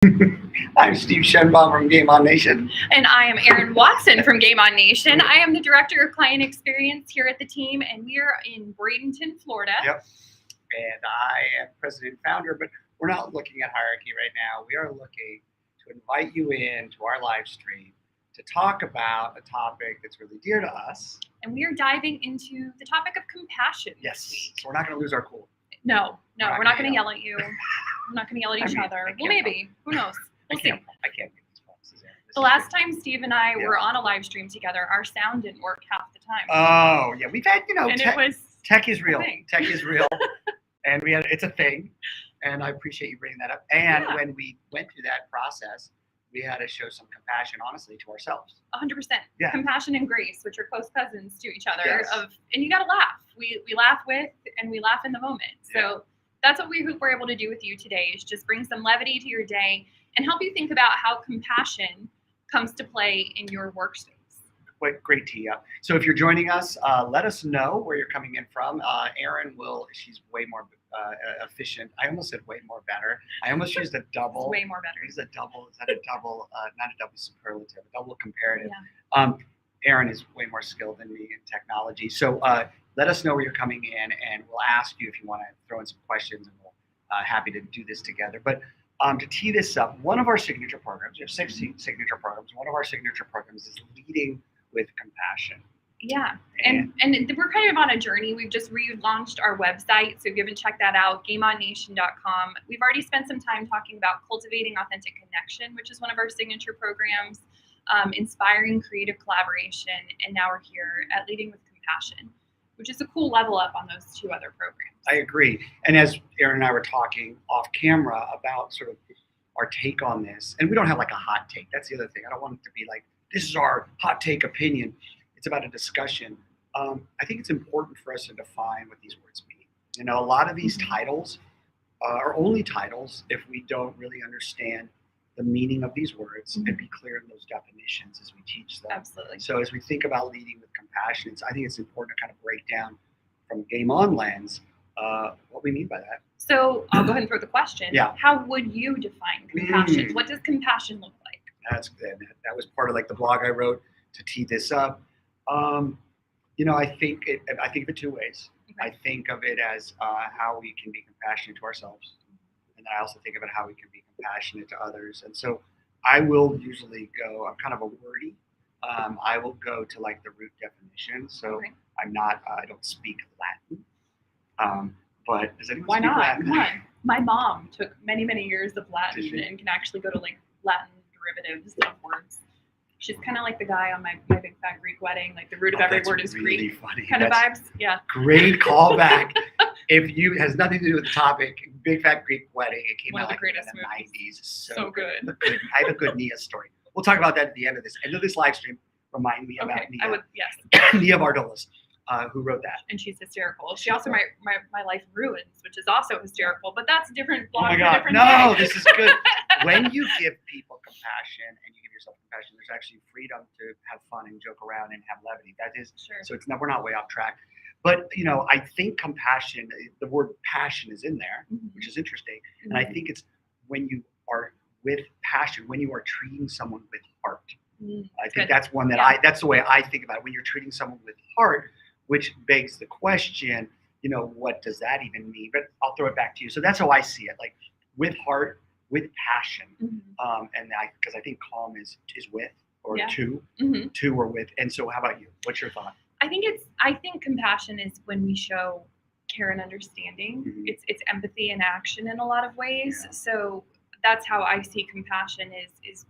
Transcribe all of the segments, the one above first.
I'm Steve Shenbaum from Game On Nation. And I am Erin Watson from Game On Nation. I am the Director of Client Experience here at the team, and we are in Bradenton, Florida. Yep. And I am president and founder, but we're not looking at hierarchy right now. We are looking to invite you in to our live stream to talk about a topic that's really dear to us. And we are diving into the topic of compassion. Yes. So we're not going to lose our cool. No, we're not going to yell at you. We're not going to yell at each other. Well, maybe. Who knows? We'll see. I can't make these promises. The last time Steve and I were on a live stream together, our sound didn't work half the time. Oh, yeah. We've had, and it was tech is real. Tech is real. And it's a thing. And I appreciate you bringing that up. And when we went through that process, we had to show some compassion, honestly, to ourselves. 100%. Yeah. Compassion and grace, which are close cousins to each other. Yes. And you got to laugh. We laugh with and we laugh in the moment. So that's what we hope we're able to do with you today, is just bring some levity to your day and help you think about how compassion comes to play in your workspace. Great tee up. So if you're joining us, let us know where you're coming in from. Erin she's way more efficient. I almost said way more better. I almost used a double. It's way more better. Is that a double, not a double superlative, a double comparative. Yeah. Erin is way more skilled than me in technology. So let us know where you're coming in, and we'll ask you if you want to throw in some questions, and we'll happy to do this together. But to tee this up, one of our signature programs, we have 6 signature programs. One of our signature programs is leading with compassion. Yeah, and we're kind of on a journey. We've just relaunched our website, so if you haven't checked that out, GameOnNation.com. We've already spent some time talking about cultivating authentic connection, which is one of our signature programs, inspiring creative collaboration, and now we're here at Leading with Compassion, which is a cool level up on those 2 other programs. I agree. And as Erin and I were talking off camera about sort of our take on this, and we don't have like a hot take. That's the other thing. I don't want it to be like, this is our hot take opinion. It's about a discussion. I think it's important for us to define what these words mean. You know, a lot of these titles are only titles if we don't really understand the meaning of these words and be clear in those definitions as we teach them. Absolutely. So as we think about leading with compassion, I think it's important to kind of break down from Game On lens what we mean by that. So I'll go ahead and throw the question. Yeah. How would you define compassion? What does compassion look like? That's good. That was part of like the blog I wrote to tee this up. I think of it 2 ways. Okay. I think of it as how we can be compassionate to ourselves, and then I also think of it how we can be compassionate to others. And so I will usually go. I'm kind of a wordy. I will go to like the root definition. So I'm not. I don't speak Latin. But does anyone speak Latin? Come on. My mom took many, many years of Latin and can actually go to like Latin derivatives of words. She's kind of like the guy on my Big Fat Greek Wedding, like the root of every word is really Greek funny. kind of vibes. Yeah. Great callback. If you has nothing to do with the topic, Big Fat Greek Wedding, it came out like in the 90s. So good. I have a good Nia story. We'll talk about that at the end of this. End of this live stream. Remind me about Nia. I would, yes. Nia Vardolis, who wrote that. And she's hysterical. She also my life in ruins, which is also hysterical, but that's a different blog. Oh my God. No, this is good. When you give people compassion and you give yourself compassion, there's actually freedom to have fun and joke around and have levity. That is, so we're not way off track. But, I think compassion, the word passion is in there, which is interesting. And I think it's when you are with passion, when you are treating someone with heart. I think that's one that that's the way I think about it. When you're treating someone with heart, which begs the question, what does that even mean? But I'll throw it back to you. So that's how I see it, like with heart, with passion. And because I think calm is with or to or with. And so how about you? What's your thought? I think compassion is when we show care and understanding. It's empathy and action in a lot of ways. Yeah. So that's how I see compassion is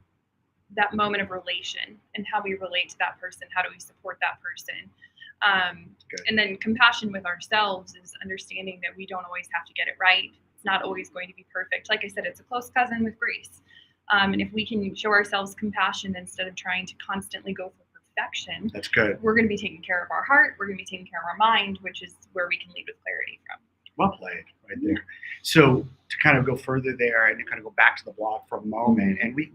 that moment of relation and how we relate to that person. How do we support that person? And then compassion with ourselves is understanding that we don't always have to get it right. It's not always going to be perfect. Like I said, it's a close cousin with grace. And if we can show ourselves compassion instead of trying to constantly go for perfection, that's good. We're going to be taking care of our heart. We're going to be taking care of our mind, which is where we can lead with clarity from. Well played, right there. So to kind of go further there and to kind of go back to the blog for a moment, and we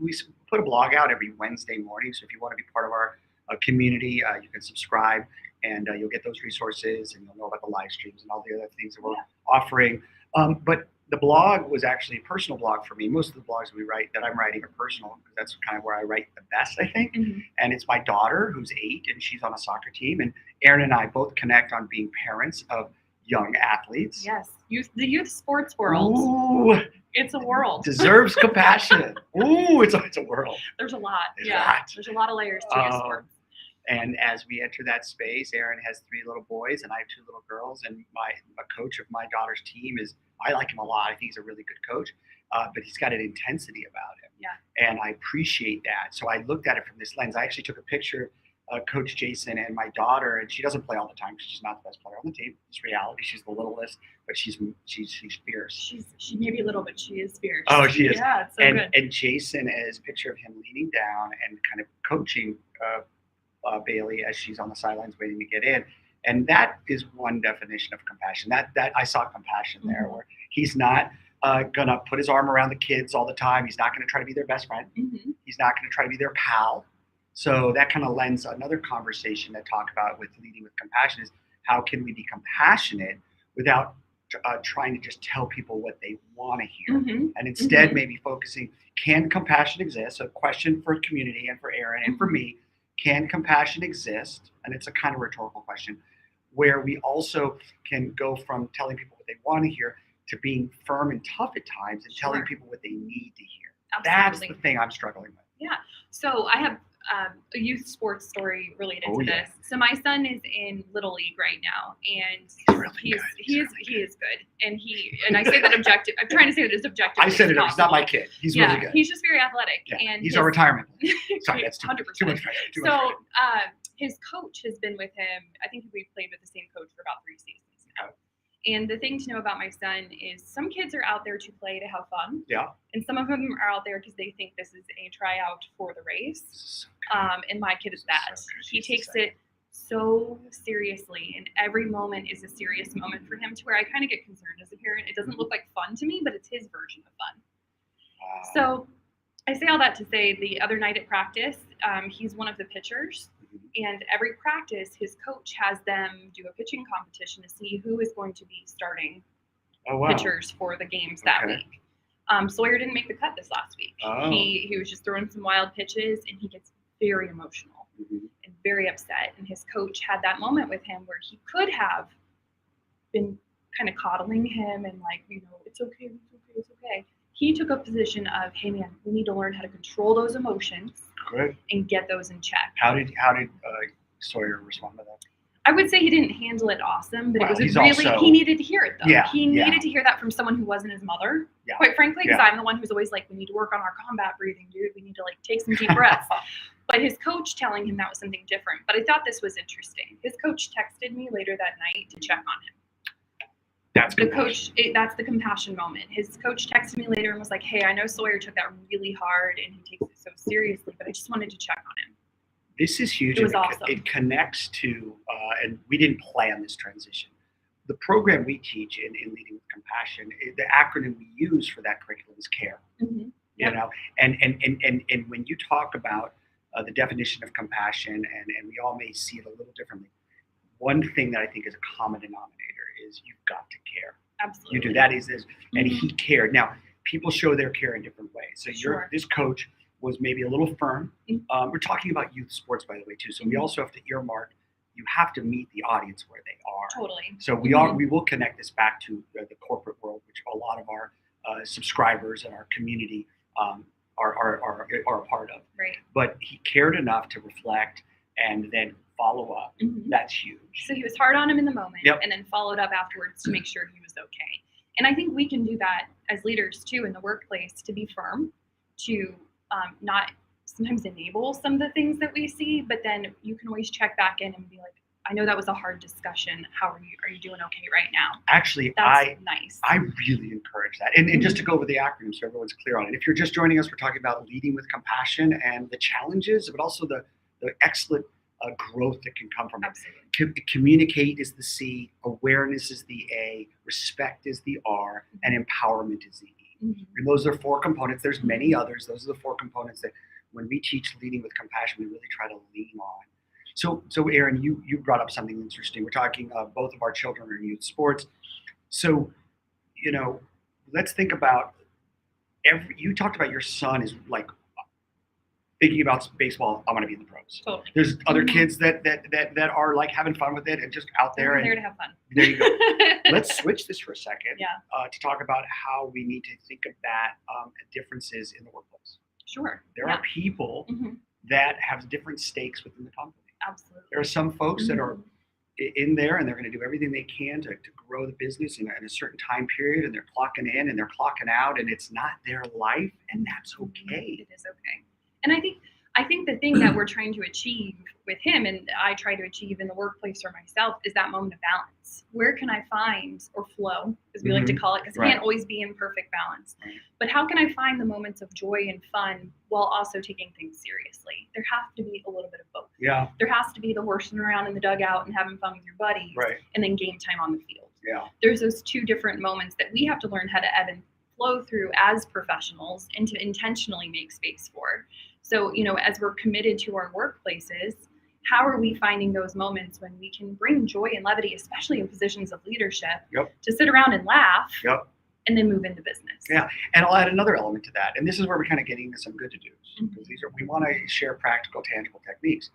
put a blog out every Wednesday morning. So if you want to be part of our community, you can subscribe, and you'll get those resources, and you'll know about the live streams and all the other things that we're offering. But The blog was actually a personal blog for me. Most of the blogs that I'm writing are personal because that's kind of where I write the best, I think. Mm-hmm. And it's my daughter who's 8 and she's on a soccer team. And Erin and I both connect on being parents of young athletes. Yes, the youth sports world. Ooh, it's a world. Deserves compassion. Ooh, it's a world. There's a lot. There's a lot. There's a lot of layers to youth sports. And as we enter that space, Erin has 3 little boys and I have 2 little girls. And a coach of my daughter's team I like him a lot. I think he's a really good coach, but he's got an intensity about him. Yeah. And I appreciate that. So I looked at it from this lens. I actually took a picture of Coach Jason and my daughter, and she doesn't play all the time because she's not the best player on the team. It's reality. She's the littlest, but she's fierce. She may be little, but she is fierce. Oh, she is. Yeah, it's so good. And Jason is a picture of him leaning down and kind of coaching Bailey as she's on the sidelines waiting to get in. And that is one definition of compassion. That I saw compassion there, where he's not gonna put his arm around the kids all the time. He's not gonna try to be their best friend. Mm-hmm. He's not gonna try to be their pal. So that kind of lends another conversation that talk about with leading with compassion is how can we be compassionate without trying to just tell people what they want to hear, and instead maybe focusing, can compassion exist? So a question for community and for Erin and for me, can compassion exist? And it's a kind of rhetorical question where we also can go from telling people what they want to hear to being firm and tough at times and telling people what they need to hear. Absolutely. That's the thing I'm struggling with. Yeah. So I have a youth sports story related to this. So my son is in Little League right now, and he is good. And I say that objective. I'm trying to say that as objective. I said it. He's not my kid. He's really good. He's just very athletic. Yeah, and he's a retirement player. Sorry, that's 100%. Too much. His coach has been with him. I think we played with the same coach for about 3 seasons now. And the thing to know about my son is some kids are out there to play to have fun. Yeah. And some of them are out there because they think this is a tryout for the race. And my kid is that. He takes it so seriously, and every moment is a serious moment for him to where I kind of get concerned as a parent. It doesn't look like fun to me, but it's his version of fun. So I say all that to say the other night at practice, he's one of the pitchers. And every practice, his coach has them do a pitching competition to see who is going to be starting pitchers for the games that week. Sawyer didn't make the cut this last week. He was just throwing some wild pitches, and he gets very emotional and very upset. And his coach had that moment with him where he could have been kind of coddling him and it's okay, it's okay. He took a position of, hey man, we need to learn how to control those emotions. Good. And get those in check. How did Sawyer respond to that? I would say he didn't handle it awesome, but it was he needed to hear it though. Yeah, he needed to hear that from someone who wasn't his mother. Yeah. Quite frankly, because I'm the one who's always like, we need to work on our combat breathing, dude. We need to take some deep breaths. But his coach telling him that was something different. But I thought this was interesting. His coach texted me later that night to check on him. That's the compassion moment. His coach texted me later and was like, hey, I know Sawyer took that really hard and he takes it so seriously, but I just wanted to check on him. This is huge. It was awesome. It connects to, and we didn't plan this transition. The program we teach in Leading with Compassion, the acronym we use for that curriculum is CARE. Mm-hmm. You know, and when you talk about the definition of compassion, and we all may see it a little differently, one thing that I think is a common denominator is you've got to care. Absolutely. You do. That is this, and he cared. Now, people show their care in different ways. So this coach was maybe a little firm. We're talking about youth sports, by the way, too. So we also have to earmark. You have to meet the audience where they are. Totally. So we will connect this back to the corporate world, which a lot of our subscribers and our community are a part of. Right. But he cared enough to reflect and then follow up. That's huge. So he was hard on him in the moment and then followed up afterwards to make sure he was okay. And I think we can do that as leaders too in the workplace, to be firm, to not sometimes enable some of the things that we see, but then you can always check back in and be like, I know that was a hard discussion. How are you doing okay right now? Actually, that's nice. I really encourage that. And just to go over the acronym so everyone's clear on it. If you're just joining us, we're talking about leading with compassion and the challenges, but also the excellent growth that can come from it. Absolutely. Communicate is the C, awareness is the A, respect is the R, and empowerment is the E. And those are 4 components. There's many others. Those are the 4 components that when we teach leading with compassion, we really try to lean on. So Erin, you brought up something interesting. We're talking both of our children are in youth sports. So, let's think about you talked about your son is like thinking about baseball. I want to be in the pros. Totally. There's other kids that are like having fun with it and just out there. They're and there to have fun. There you go. Let's switch this for a second. Yeah. To talk about how we need to think of that differences in the workplace. Sure. There are people that have different stakes within the company. Absolutely. There are some folks that are in there and they're going to do everything they can to grow the business in a certain time period, and they're clocking in and they're clocking out, and it's not their life, and that's okay. It is okay. And I think the thing that we're trying to achieve with him, and I try to achieve in the workplace for myself, is that moment of balance. Where can I find, or flow, as we like to call it, because it can't always be in perfect balance. Right. But how can I find the moments of joy and fun while also taking things seriously? There has to be a little bit of both. Yeah. There has to be the horsing around in the dugout and having fun with your buddies, and then game time on the field. Yeah. There's those two different moments that we have to learn how to ebb and flow through as professionals and to intentionally make space for. So, as we're committed to our workplaces, how are we finding those moments when we can bring joy and levity, especially in positions of leadership, to sit around and laugh and then move into business? Yeah. And I'll add another element to that. And this is where we're kind of getting into some good to do's. Because we want to share practical, tangible techniques.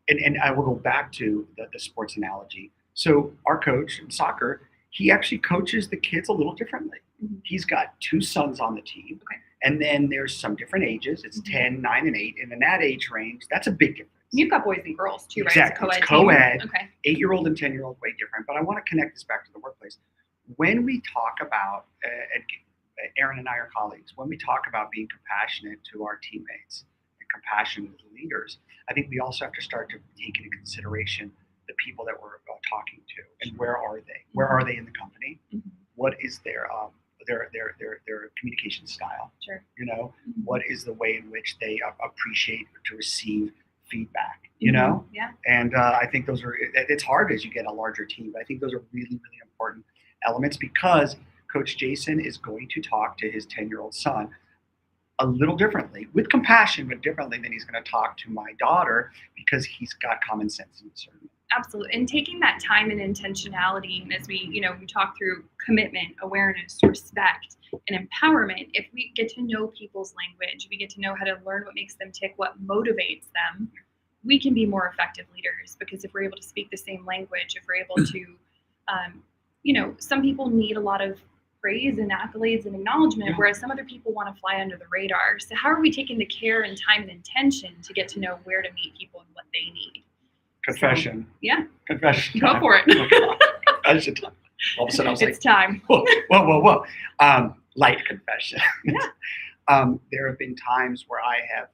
And I will go back to the sports analogy. So our coach in soccer, he actually coaches the kids a little differently. He's got 2 sons on the team. Okay. And then there's some different ages. It's 10, 9, and 8. And in that age range, that's a big difference. You've got boys and girls too, right? Exactly. It's It's co-ed. Okay. 8-year-old and 10-year-old, way different. But I want to connect this back to the workplace. When we talk about, Aaron and I are colleagues, when we talk about being compassionate to our teammates and compassionate with leaders, I think we also have to start to take into consideration the people that we're talking to, and where are they? Where are they in the company? What is their communication style? Sure. What is the way in which they appreciate to receive feedback? Yeah. And I think those are. It's hard as you get a larger team, but I think those are really, really important elements, because Coach Jason is going to talk to his 10-year-old son a little differently, with compassion, but differently than he's going to talk to my daughter, because he's got common sense in discernment. Absolutely. And taking that time and intentionality, and as we talk through commitment, awareness, respect, and empowerment, if we get to know people's language, we get to know how to learn what makes them tick, what motivates them, we can be more effective leaders. Because if we're able to speak the same language, if we're able to, some people need a lot of praise and accolades and acknowledgement, whereas some other people want to fly under the radar. So how are we taking the care and time and intention to get to know where to meet people and what they need? Confession. So, Confession. Go for it. Confession time. All of a sudden I was it's time. Whoa. Light confession. There have been times where I have,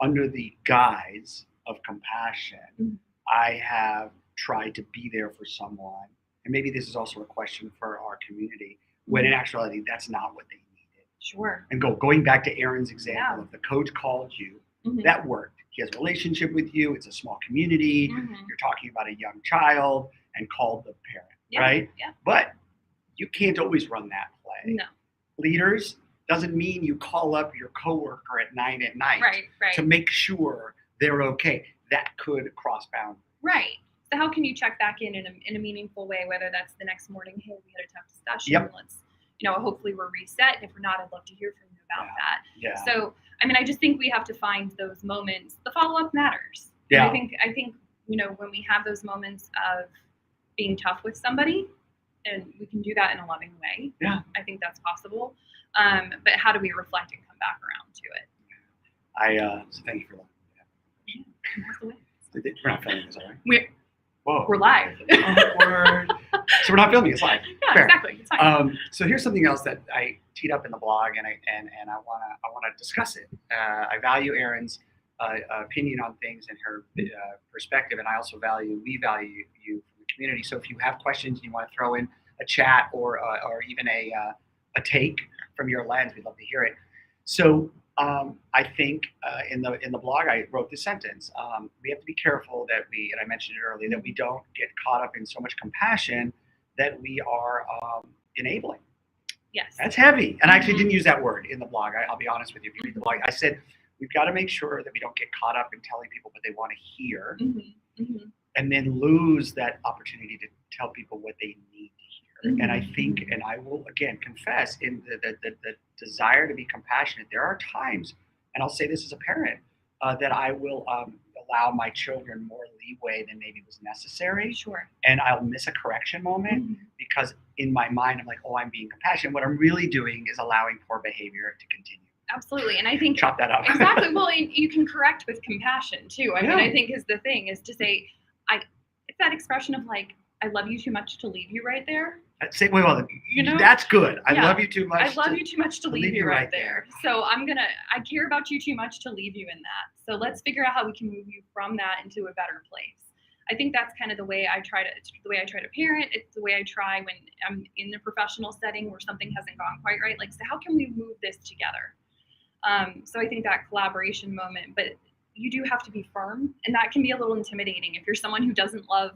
under the guise of compassion, I have tried to be there for someone. And maybe this is also a question for our community, when in actuality, that's not what they needed. Sure. And going back to Aaron's example, if the coach called you, that worked. He has a relationship with you. It's a small community. You're talking about a young child, and called the parent, right? Yeah. But you can't always run that play. No. Leaders doesn't mean you call up your coworker at 9 at night Right. to make sure they're okay. That could cross boundaries. Right. So how can you check back in a meaningful way, whether that's the next morning, hey, we had a tough discussion, let's, hopefully we're reset. And if we're not, I'd love to hear from you about that. Yeah. So, I just think we have to find those moments. The follow-up matters. Yeah. And I think, when we have those moments of being tough with somebody, and we can do that in a loving way. Yeah. I think that's possible. But how do we reflect and come back around to it? So thank you for that. That's the way. We're not filming this, all right? We're live. Awkward. So we're not filming, it's live. Yeah, Fair. exactly. It's fine. So here's something else that I teed up in the blog, and I wanna discuss it. I value Erin's opinion on things and her perspective, and we value you from the community. So if you have questions, you want to throw in a chat or even a take from your lens, we'd love to hear it. So I think in the blog I wrote this sentence: we have to be careful that and I mentioned it earlier, that we don't get caught up in so much compassion that we are enabling. Yes. That's heavy. And I actually didn't use that word in the blog. I'll be honest with you. If you read the blog, I said we've got to make sure that we don't get caught up in telling people what they want to hear, and then lose that opportunity to tell people what they need to hear. her. And I think, and I will again confess, in the desire to be compassionate, there are times, and I'll say this as a parent, that I will allow my children more leeway than maybe was necessary. Sure. And I'll miss a correction moment because in my mind, I'm like, oh, I'm being compassionate. What I'm really doing is allowing poor behavior to continue. Absolutely. And I think chop that up. Exactly. Well, you can correct with compassion too. I mean, I think is the thing is to say, it's that expression of like, I love you too much to leave you right there. Say, well, that's good. I love you too much. I love you too much to leave you right there. So I care about you too much to leave you in that. So let's figure out how we can move you from that into a better place. I think that's kind of the way I try to parent. It's the way I try when I'm in the professional setting where something hasn't gone quite right. Like, so how can we move this together? So I think that collaboration moment, but you do have to be firm, and that can be a little intimidating. If you're someone who doesn't love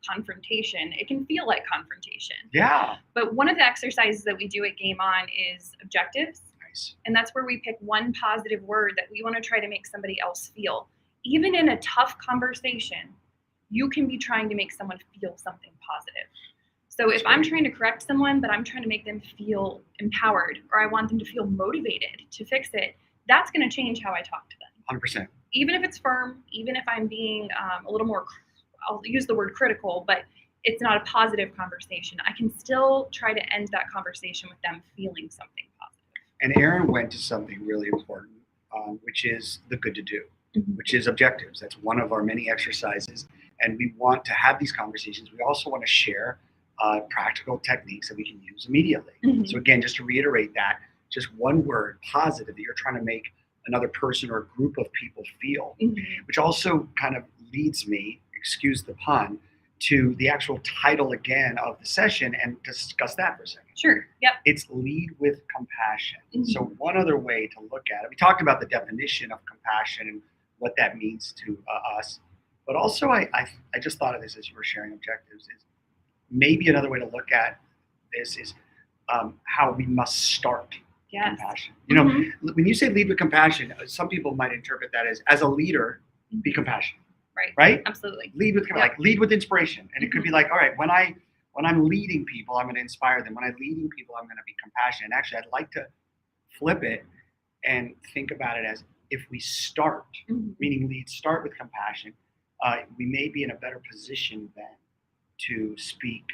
confrontation, it can feel like confrontation. Yeah. But one of the exercises that we do at Game On is objectives. Nice. And that's where we pick one positive word that we want to try to make somebody else feel. Even in a tough conversation, you can be trying to make someone feel something positive. So if I'm trying to correct someone, but I'm trying to make them feel empowered, or I want them to feel motivated to fix it, that's going to change how I talk to them. 100%. Even if it's firm, even if I'm being a little more, I'll use the word critical, but it's not a positive conversation, I can still try to end that conversation with them feeling something positive. And Erin went to something really important, which is the good to do, which is objectives. That's one of our many exercises. And we want to have these conversations. We also want to share practical techniques that we can use immediately. So again, just to reiterate that, just one word, positive, that you're trying to make another person or a group of people feel, which also kind of leads me, excuse the pun, to the actual title again of the session and discuss that for a second. Sure. Yep. It's lead with compassion. So one other way to look at it, we talked about the definition of compassion and what that means to us, but also I just thought of this as you were sharing objectives, is maybe another way to look at this is how we must start compassion. You know, when you say lead with compassion, some people might interpret that as a leader, be compassionate. Right? Absolutely. Lead with like lead with inspiration. And it could be like, all right, when I'm leading people, I'm going to inspire them. When I'm leading people, I'm going to be compassionate. And actually, I'd like to flip it and think about it as if we start, meaning lead, start with compassion, we may be in a better position then to speak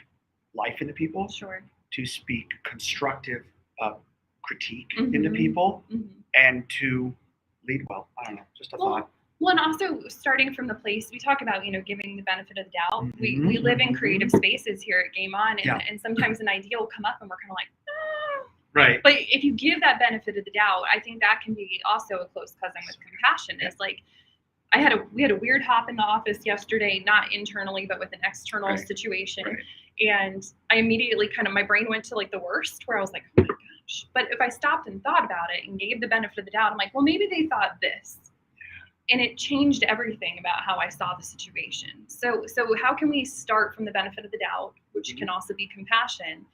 life into people, to speak constructive critique into people, and to lead well. I don't know, just a thought. Well, and also starting from the place, we talk about, giving the benefit of the doubt. We live in creative spaces here at Game On, and sometimes an idea will come up and we're kind of like, Right. But if you give that benefit of the doubt, I think that can be also a close cousin with compassion. It's like, we had a weird hop in the office yesterday, not internally, but with an external situation. And I immediately my brain went to like the worst, where I was like, oh my gosh. But if I stopped and thought about it and gave the benefit of the doubt, I'm like, well, maybe they thought this. And it changed everything about how I saw the situation. So how can we start from the benefit of the doubt, which can also be compassion,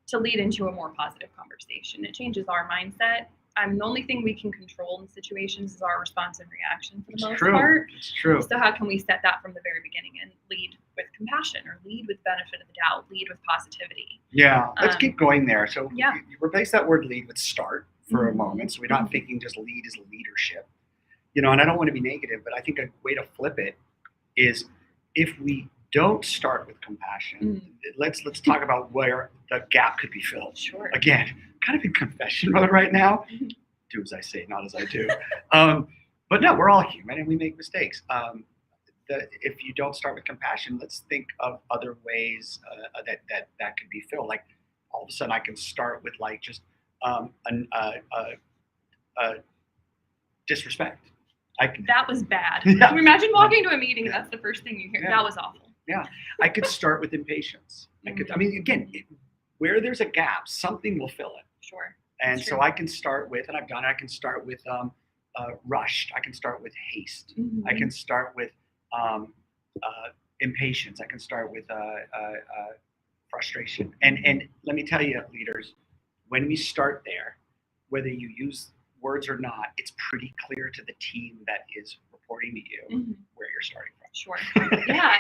to lead into a more positive conversation? It changes our mindset. The only thing we can control in situations is our response and reaction for the most part. It's true. So how can we set that from the very beginning and lead with compassion, or lead with benefit of the doubt, lead with positivity? Yeah, let's keep going there. So you replace that word lead with start for a moment. So we're not thinking just lead as leadership. And I don't want to be negative, but I think a way to flip it is, if we don't start with compassion, let's talk about where the gap could be filled. Again, kind of in confession mode right now. Do as I say, not as I do. But no, we're all human and we make mistakes. If you don't start with compassion, let's think of other ways that could be filled. Like, all of a sudden I can start with like just disrespect. That was bad. Imagine walking to a meeting and that's the first thing you hear. That was awful. Yeah, I could start with impatience. Again, where there's a gap, something will fill it. And so I can start with, and I've done it, I can start with rushed. I can start with haste. I can start with impatience. I can start with frustration. And let me tell you, leaders, when we start there, whether you use words or not, it's pretty clear to the team that is reporting to you where you're starting from. Yeah.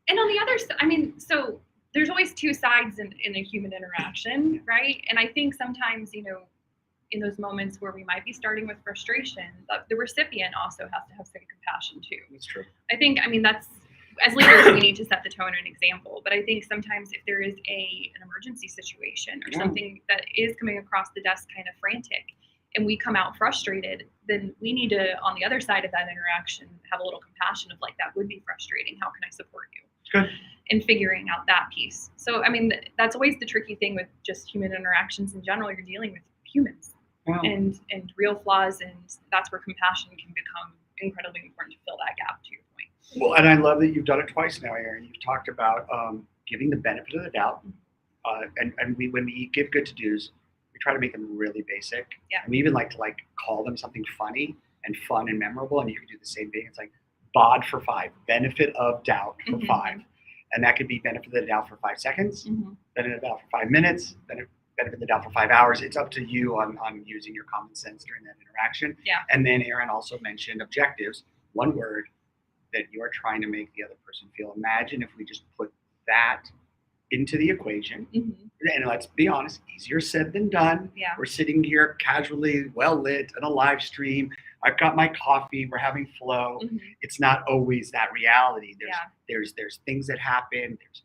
And on the other side, so there's always two sides in a human interaction, right? And I think sometimes, you know, in those moments where we might be starting with frustration, the recipient also has to have some compassion too. That's true. I think, I mean, that's, as leaders, we need to set the tone and example. But I think sometimes if there is an emergency situation or something that is coming across the desk kind of frantic, and we come out frustrated, then we need to, on the other side of that interaction, have a little compassion of like, that would be frustrating. How can I support you? Good. In figuring out that piece. So, I mean, that's always the tricky thing with just human interactions in general. You're dealing with humans and real flaws, and that's where compassion can become incredibly important to fill that gap, to your point. Well, and I love that you've done it twice now, Erin. You've talked about giving the benefit of the doubt, and when we give good to-dos, we try to make them really basic. Yeah. And we even like to call them something funny and fun and memorable, and you can do the same thing. It's like BOD for 5, benefit of doubt for 5. And that could be benefit of the doubt for 5 seconds, benefit of the doubt for 5 minutes, benefit of the doubt for 5 hours. It's up to you on using your common sense during that interaction. Yeah. And then Erin also mentioned objectives, one word that you are trying to make the other person feel. Imagine if we just put that into the equation. And let's be honest, easier said than done. Yeah. We're sitting here casually, well lit, on a live stream. I've got my coffee. We're having flow. It's not always that reality. There's things that happen. There's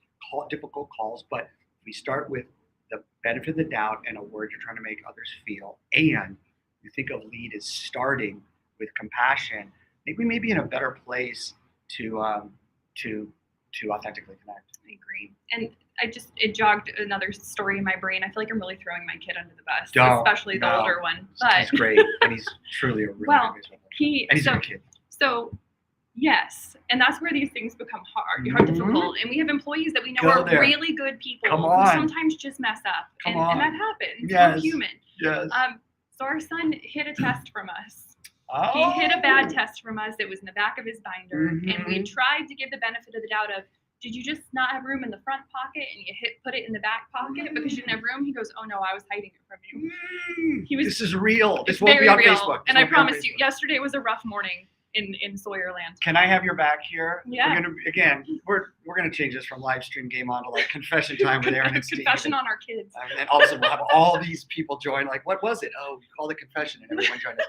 difficult calls. But if we start with the benefit of the doubt and a word you're trying to make others feel, and you think of lead as starting with compassion, I think we may be in a better place to authentically connect. I agree. And it jogged another story in my brain. I feel like I'm really throwing my kid under the bus, especially the older one. But he's great, and he's truly a really good and he's a good kid. So yes, and that's where these things become hard, difficult. And we have employees that we know are really good people who sometimes just mess up, and that happens. We're human. Yes. So our son hid a test from us. He hid a bad test from us. It was in the back of his binder, and we tried to give the benefit of the doubt of, did you just not have room in the front pocket and you put it in the back pocket because you didn't have room? He goes, oh no, I was hiding it from you. This is real. This won't be on Facebook. And I promise you, yesterday was a rough morning in Sawyerland. Can I have your back here? Yeah. We're gonna change this from live stream game on to like confession time with Erin and Steve. Confession on our kids. And all of a sudden we'll have all these people join. Like, what was it? Oh, we called it confession, and everyone joined us.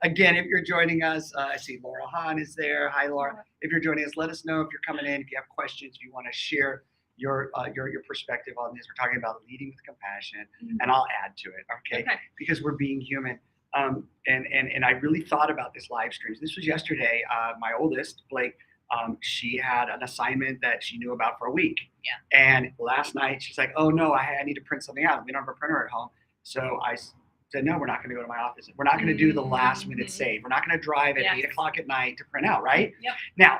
Again, if you're joining us, I see Laura Hahn is there. Hi, Laura. If you're joining us, let us know if you're coming in. If you have questions, if you want to share your perspective on this. We're talking about leading with compassion, and I'll add to it, okay? Because we're being human. And I really thought about this live stream. This was yesterday. My oldest, Blake, she had an assignment that she knew about for a week. Yeah. And last night, she's like, oh, no, I need to print something out. We don't have a printer at home. So I said, no, we're not going to go to my office. We're not going to do the last minute save. We're not going to drive at 8 o'clock at night to print out, right? Yep. Now,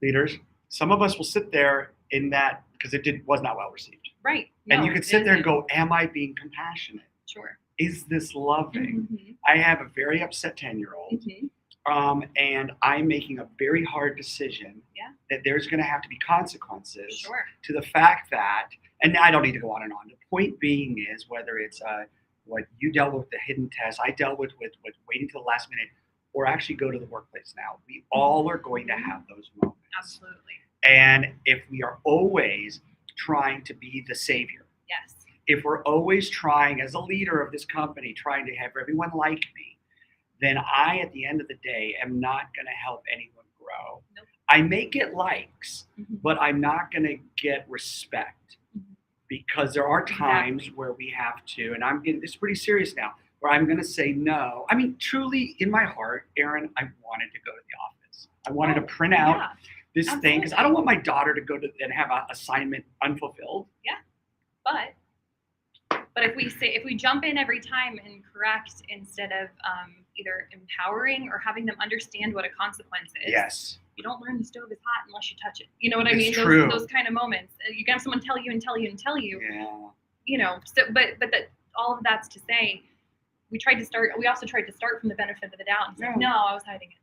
leaders, some of us will sit there in that because it was not well received. Right. And you could sit there and go, am I being compassionate? Sure. Is this loving? I have a very upset 10-year-old. And I'm making a very hard decision that there's going to have to be consequences to the fact that, and I don't need to go on and on. The point being is whether it's what you dealt with the hidden test, I dealt with waiting till the last minute, or actually go to the workplace now. We all are going to have those moments. Absolutely. And if we are always trying to be the savior, if we're always trying as a leader of this company, trying to have everyone like me, then I, at the end of the day, am not going to help anyone grow. Nope. I may get likes, but I'm not going to get respect. Because there are times where we have to, and I'm getting this pretty serious now, where I'm going to say no. I mean, truly, in my heart, Erin, I wanted to go to the office. I wanted to print out this thing because I don't want my daughter to go to and have an assignment unfulfilled. Yeah, but if we jump in every time and correct instead of either empowering or having them understand what a consequence is. Yes. You don't learn the stove is hot unless you touch it. You know what I mean? True. Those kind of moments. You can have someone tell you. Yeah. You know. So, but that all of that's to say, we also tried to start from the benefit of the doubt and say, no, I was hiding it.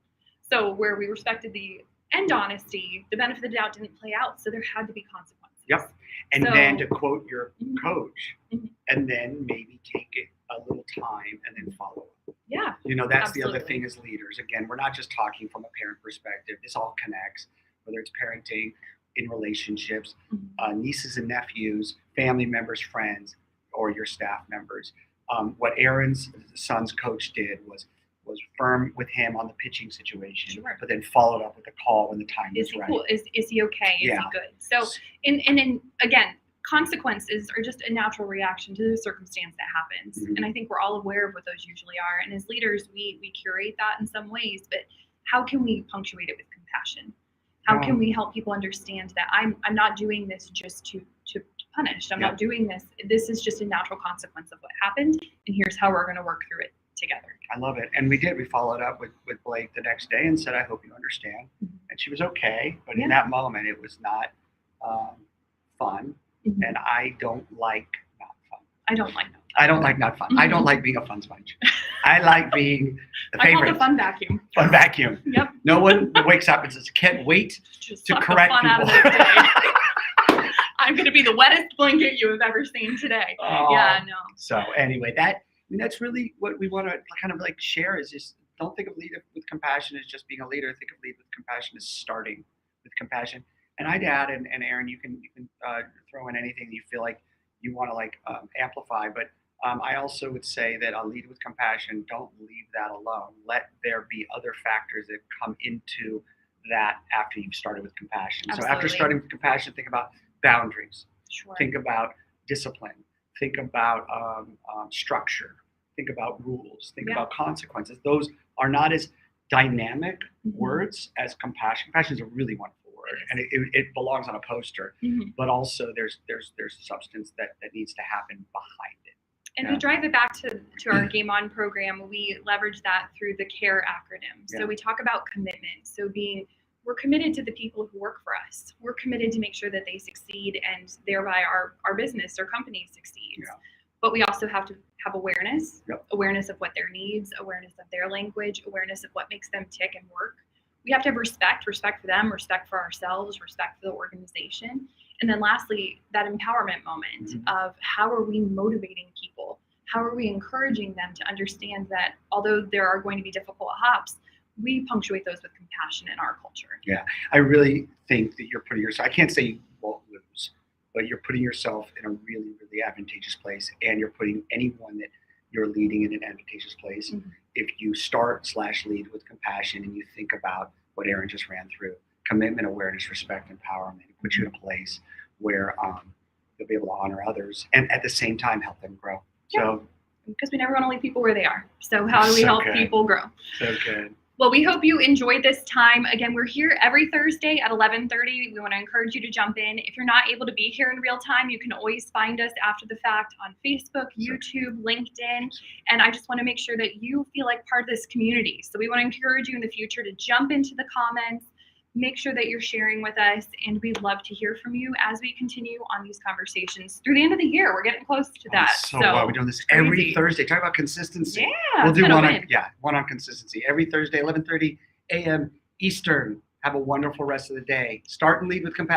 So where we respected the end honesty, the benefit of the doubt didn't play out. So there had to be consequences. Yep. And then to quote your coach, and then maybe take it a little time and then follow up. Yeah. You know, that's the other thing as leaders. Again, we're not just talking from a parent perspective. This all connects, whether it's parenting in relationships, Mhm. nieces and nephews, family members, friends, or your staff members. What Aaron's son's coach did was firm with him on the pitching situation, Sure. but then followed up with a call when the time Is was he right. cool? Is he okay? Is Yeah. he good? So, in again, consequences are just a natural reaction to the circumstance that happens, Mhm. and I think we're all aware of what those usually are. And as leaders, we curate that in some ways, but how can we punctuate it with compassion? How can we help people understand that I'm not doing this just to punish? I'm Yeah. not doing this. This is just a natural consequence of what happened, and here's how we're going to work through it together. I love it. And we did. We followed up with Blake the next day and said, I hope you understand. Mhm. And she was okay. But Yeah. in that moment, it was not fun. Mhm. And I don't like not fun. I don't like that. I don't like not fun. I don't like being a fun sponge. I like being the I call it favorite. the fun vacuum. Fun vacuum. Yep. No one wakes up and says, can't wait Just to suck the correct fun out of people. this day. I'm going to be the wettest blanket you have ever seen today. Oh. Yeah, no. So anyway, that's really what we want to kind of like share is just don't think of lead with compassion as just being a leader. Think of lead with compassion as starting with compassion. And I'd add, and Aaron, you can throw in anything you feel like you want to like amplify. But I also would say that I'll lead with compassion. Don't leave that alone. Let there be other factors that come into that after you've started with compassion. So after Absolutely. starting with compassion, think about boundaries. Sure. Think about discipline. Think about structure. Think about rules. Think Yeah. about consequences. Those are not as dynamic Mhm. words as compassion. Compassion is a really wonderful word, and it belongs on a poster. Mhm. But also, there's substance that needs to happen behind it. And Yeah. to drive it back to our Game On program, we leverage that through the CARE acronym. Yeah. So we talk about commitment. So we're committed to the people who work for us. We're committed to make sure that they succeed and thereby our business or company succeeds. Yeah. But we also have to have awareness, Yep. awareness of what their needs, awareness of their language, awareness of what makes them tick and work. We have to have respect for them, respect for ourselves, respect for the organization. And then lastly, that empowerment moment Mhm. of how are we motivating people? How are we encouraging them to understand that although there are going to be difficult hops, we punctuate those with compassion in our culture. I really think that you're putting yourself. I can't say you won't lose, but you're putting yourself in a really, really advantageous place, and you're putting anyone that you're leading in an advantageous place. Mhm. If you start/lead with compassion and you think about what Aaron just ran through, commitment, awareness, respect, empowerment, it puts you in a place where you'll be able to honor others and at the same time help them grow. So Because we never want to leave people where they are. So how do we So help good. people grow? good. Well, we hope you enjoyed this time. Again, we're here every Thursday at 11:30. We want to encourage you to jump in. If you're not able to be here in real time, you can always find us after the fact on Facebook, YouTube, LinkedIn. And I just want to make sure that you feel like part of this community. So we want to encourage you in the future to jump into the comments, make sure that you're sharing with us, and we'd love to hear from you as we continue on these conversations through the end of the year. We're getting close to that. So we're doing this crazy. every Thursday. Talk about consistency. Yeah, We'll do it's been a one win. one on consistency every Thursday, 11:30 a.m. Eastern. Have a wonderful rest of the day. Start and lead with compassion.